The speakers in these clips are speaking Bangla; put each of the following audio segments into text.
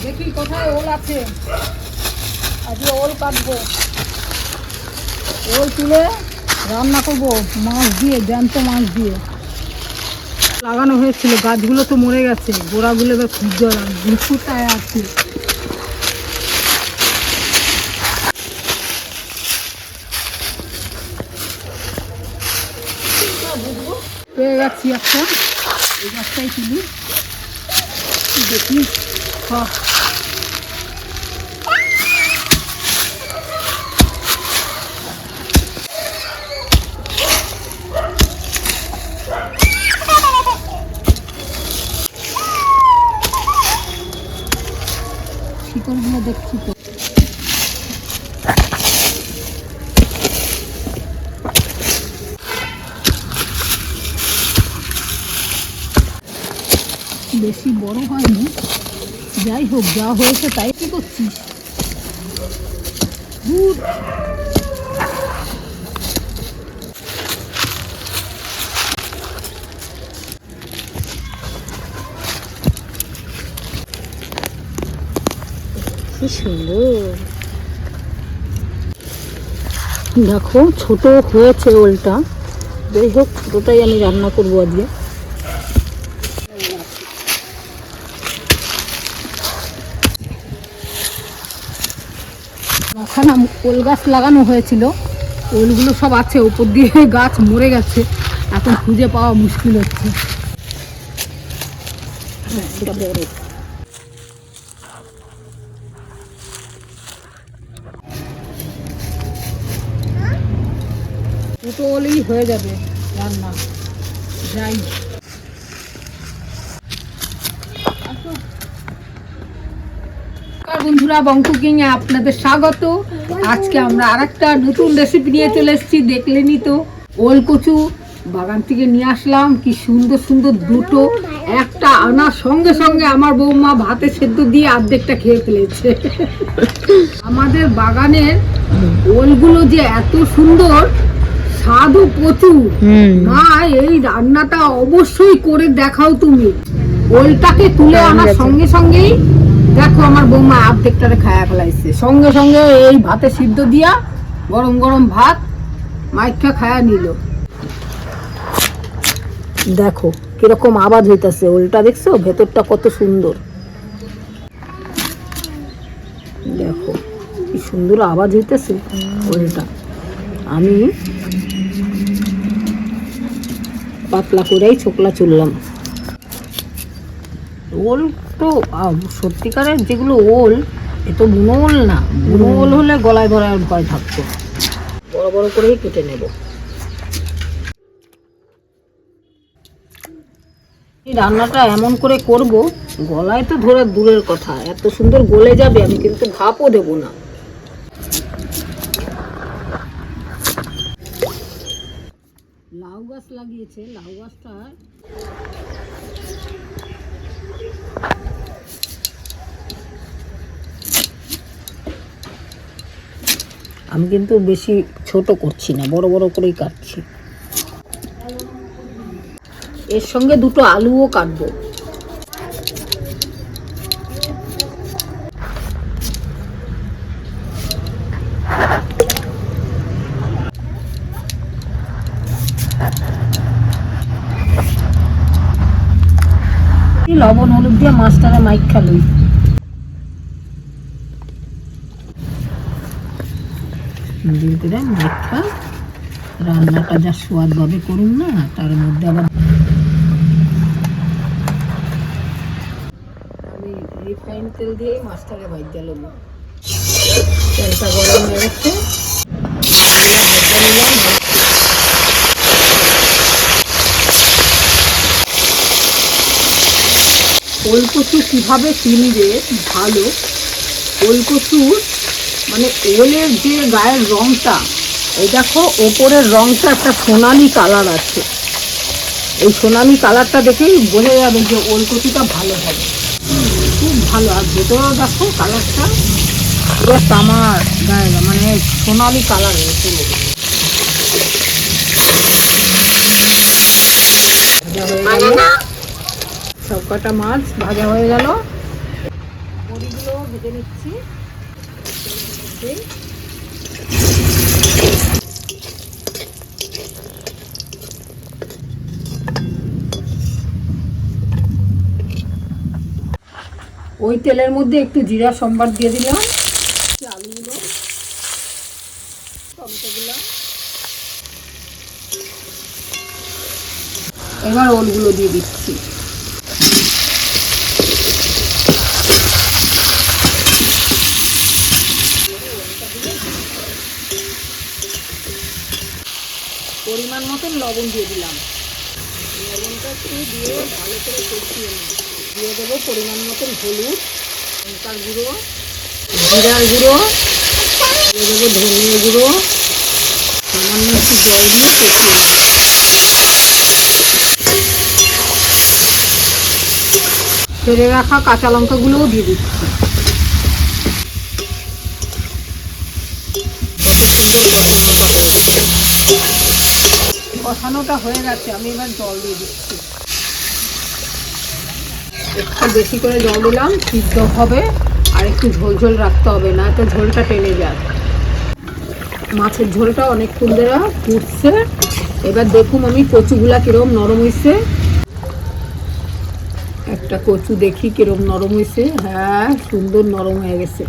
দেখি কোথায় ওল আছে, আজকে ওল কাটবো, ওল তুলে রান্না করবো মাছ দিয়ে, জ্যান্ত মাছ দিয়ে। লাগানো হয়েছিল, গাছগুলো তো মরে গেছে, গোড়াগুলো এবার খুঁজতে দুপুরটায় আছে। পেয়ে গেছি একটা, এই গাছটাই তুলি, দেখি শিকড়গুলো দেখছি তো। বেশি বড় হয়নি, যাই হোক যা হয়েছে তাই। কি করছিস? কি সুন্দর, দেখো ছোট হয়েছে ওলটা। যাই হোক ছোটটাই আমি রান্না করবো আজকে। ওখানে ওল গাছ লাগানো হয়েছিল, ওলগুলো সব আছে, উপর দিয়ে গাছ মরে গেছে, এখন খুঁজে পাওয়া মুশকিল হচ্ছে। হ্যাঁ এটা বড়। দুটো ওলই হয়ে যাবে রান্না। যাই বন্ধুরা, বং কুকিং এ আপনাদের স্বাগত। আজকে আমরা আরেকটা নতুন রেসিপি নিয়ে চলে এসেছি। দেখলেনই তো, ওল কচু বাগান থেকে নিয়ে আসলাম, কি সুন্দর সুন্দর দুটো। একটা আনার সঙ্গে সঙ্গে আমার বৌমা ভাতে সেদ্ধ দিয়ে অর্ধেকটা খেয়ে ফেলেছে। আমাদের বাগানের ওলগুলো যে এত সুন্দর, স্বাদও প্রচুর। মা এই রান্নাটা অবশ্যই করে দেখাও তুমি। ওলটাকে তুলে আনার সঙ্গে সঙ্গেই দেখো আমার বৌমা অর্ধেকটারে খায়া ফেলাইছে, সঙ্গে সঙ্গে এই ভাতে সিদ্ধ দিয়া গরম গরম ভাত মাইখা খায়া নিল। দেখো কিরকম আওয়াজ হইতাছে, ওলটা দেখছো ভেতরটা কত সুন্দর। দেখো কি সুন্দর আওয়াজ হইতেছে ওলটা। আমি পাতলা করেই ছোকলা চুললাম। ওল তো সত্যিকারের যেগুলো ওল, এ তো বুনো ওল না। বুনো ওল হলে গলায় ধরার ভয় থাকতো। বড় বড় করেই কেটে নেব। এই রান্নাটা এমন করে করব, গলায় তো ধরা দূরের কথা, এত সুন্দর গলে যাবে, আমি কিন্তু ভাপও দেব না। লাউ গাছ লাগিয়েছে, লাউ গাছটা আমি কিন্তু বেশি ছোট করছি না, বড় বড় করেই কাটছি। এর সঙ্গে দুটো আলুও কাটবো। লবণ হলুদ দিয়ে মাছটারে মাইখা লই। মাইখা রান্নাটা যা স্বাদ ভাবে করুন না, তার মধ্যে আবার আমি রিফাইন তেল দিয়ে মাছটাকে ভাজা লব। তেলটা গরম হয়ে গেছে, ওল কচু কীভাবে চিনবে ভালো, ওল কচুর মানে ওলের যে গায়ের রঙটা, এই দেখো ওপরের রঙটা একটা সোনালি কালার আছে। এই সোনালি কালারটা দেখেই বোঝা যাবে যে ওল কচুটা ভালো হবে, খুব ভালো। আর ভেতরেও দেখো কালারটা পুরো তামার গায়ে, মানে সোনালি কালারের। ভাজা হয়ে গেল, সব কটা মাছ ভাজা হয়ে গেল। বড়িগুলো ভেজে নিচ্ছি। ওই তেলের মধ্যে একটু জিরা সম্বার দিয়ে দিলাম, আলুগুলো, টমেটোগুলো, এবার ওলগুলো দিয়ে দিচ্ছি। পরিমাণ মতন লবণ দিয়ে দিলাম, লবণটা একটু দিয়ে ভালো করে কষিয়ে নিই। দিয়ে দেবো পরিমাণ মতন হলুদ, লঙ্কার গুঁড়ো, জিরার গুঁড়ো, দিয়ে দেবো ধনিয়া গুঁড়ো, সামান্য একটু জল দিয়ে কষিয়ে নিই। ফেলে রাখা কাঁচা লঙ্কাগুলোও দিয়ে দিচ্ছি। কষানোটা হয়ে গেছে, আমি এবার জল দিয়ে দিচ্ছি। একটু বেশি করে জল দিলাম, সিদ্ধ হবে আর একটু ঝোল ঝোল রাখতে হবে, না তো ঝোলটা টেনে যায়। মাছের ঝোলটা অনেকক্ষণ ধরে ফুটছে। এবার দেখুন আমি কচুগুলা কিরকম নরম হয়েছে। একটা কচু দেখি কিরকম নরম হয়েছে। হ্যাঁ, সুন্দর নরম হয়ে গেছে।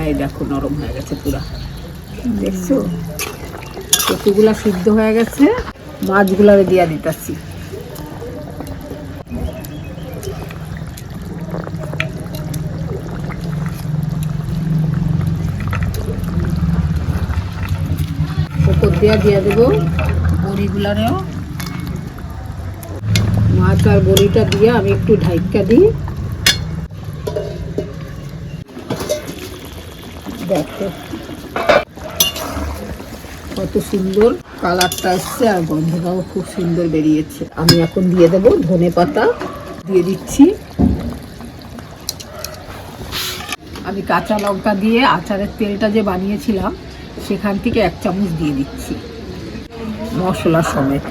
এই দেখো নরম হয়ে গেছে পুরা, দেখছো? কচুগুলা সিদ্ধ হয়ে গেছে, মাছগুলারে দিয়া দিতেছি। উপর দিয়ে দেবো বড়িগুলারেও। মাছ আর বড়িটা দিয়ে আমি একটু ঢাইকা দিই। দেখো কত সুন্দর কালারটা আসছে আর গন্ধটাও খুব সুন্দর বেরিয়েছে। আমি এখন দিয়ে দেবো ধনেপাতা, দিয়ে দিচ্ছি। আমি কাঁচা লঙ্কা দিয়ে আচারের তেলটা যে বানিয়েছিলাম সেখান থেকে 1 চামচ দিয়ে দিচ্ছি মশলা সমেত।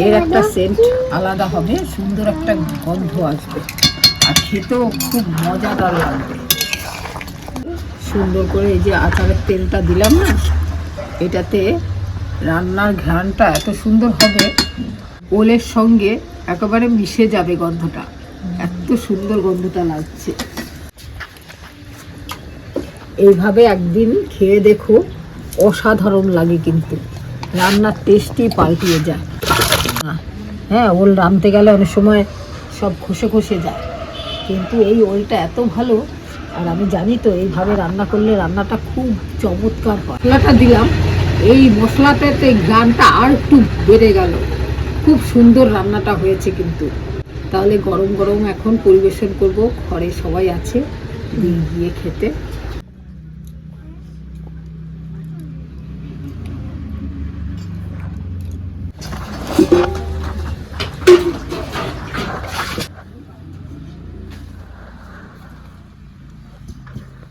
এর একটা সেন্ট আলাদা হবে, সুন্দর একটা গন্ধ আসবে আর খেতেও খুব মজাদার লাগবে। সুন্দর করে এই যে আচারের তেলটা দিলাম না, এটাতে রান্নার ঘ্রাণটা এত সুন্দর হবে, ওলের সঙ্গে একেবারে মিশে যাবে গন্ধটা, এত সুন্দর গন্ধটা লাগছে। এইভাবে একদিন খেয়ে দেখো, অসাধারণ লাগে, কিন্তু রান্নার টেস্টই পাল্টিয়ে যায়। হ্যাঁ, ওল রাঁধতে গেলে অনেক সময় সব খসে খসে যায়, কিন্তু এই ওলটা এত ভালো। আর আমি জানি তো এইভাবে রান্না করলে রান্নাটা খুব চমৎকার হয়। মশলাটা দিলাম, এই মশলাটাতে ঘ্রাণটা আর একটু বেড়ে গেল, খুব সুন্দর রান্নাটা হয়েছে কিন্তু। তাহলে গরম গরম এখন পরিবেশন করব, ঘরে সবাই আছে, দিয়ে গিয়ে খেতে।